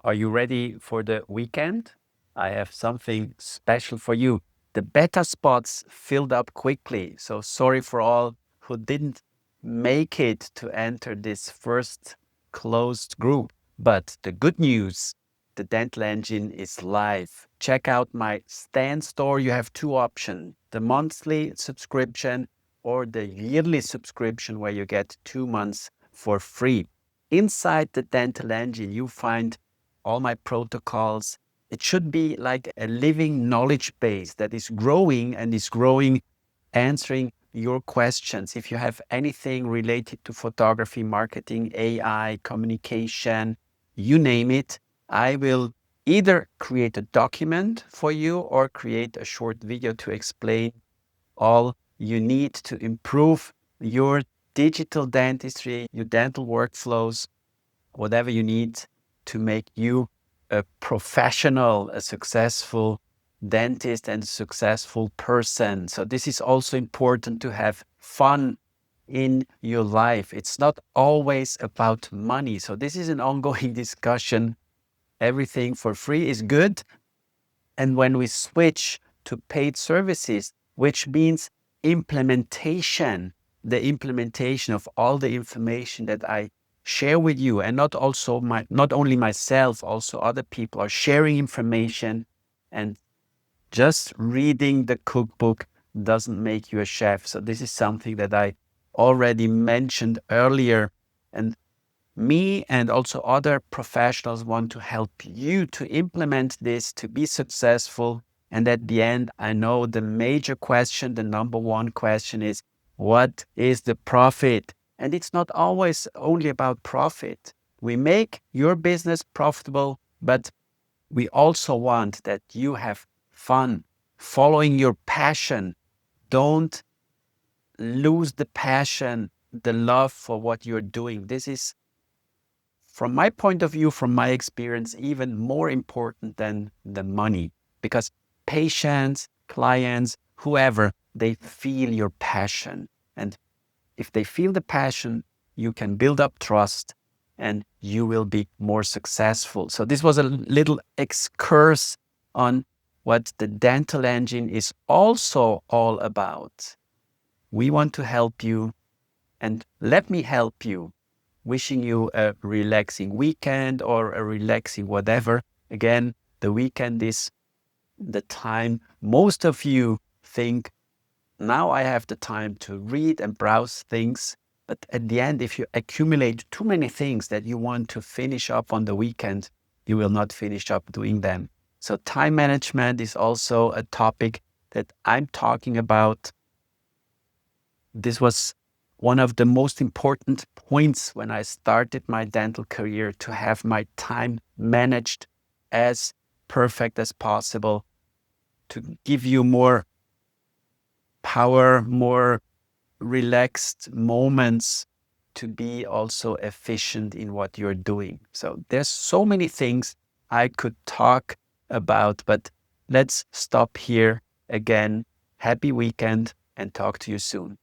Are you ready for the weekend? I have something special for you. The beta spots filled up quickly, so sorry for all who didn't make it to enter this first closed group. But the good news, the Dental Engine is live. Check out my Stand store. You have two options, the monthly subscription or the yearly subscription where you get 2 months for free. Inside the Dental Engine, you find all my protocols. It should be like a living knowledge base that is growing and is growing, answering your questions. If you have anything related to photography, marketing, AI, communication, you name it, I will either create a document for you or create a short video to explain all you need to improve your digital dentistry, your dental workflows, whatever you need to make you a professional, a successful dentist and a successful person. So this is also important to have fun in your life. It's not always about money. So this is an ongoing discussion. Everything for free is good. And when we switch to paid services, which means implementation, the implementation of all the information that I share with you, and not only myself, also other people are sharing information, and just reading the cookbook doesn't make you a chef. So this is something that I already mentioned earlier, and me and also other professionals want to help you to implement this to be successful. And at the end, I know the major question, the number one question is, what is the profit? And it's not always only about profit. We make your business profitable, but we also want that you have fun following your passion. Don't lose the passion, the love for what you're doing. This is, from my point of view, from my experience, even more important than the money, because patients, clients, whoever, they feel your passion. And if they feel the passion, you can build up trust and you will be more successful. So this was a little excursus on what the Dental Engine is also all about. We want to help you, and let me help you. Wishing you a relaxing weekend or a relaxing whatever. Again, the weekend is the time most of you think, now I have the time to read and browse things. But at the end, if you accumulate too many things that you want to finish up on the weekend, you will not finish up doing them. So time management is also a topic that I'm talking about. This was one of the most important points when I started my dental career, to have my time managed as perfect as possible, to give you more power, more relaxed moments, to be also efficient in what you're doing. So there's so many things I could talk about, but let's stop here. Again, happy weekend and talk to you soon.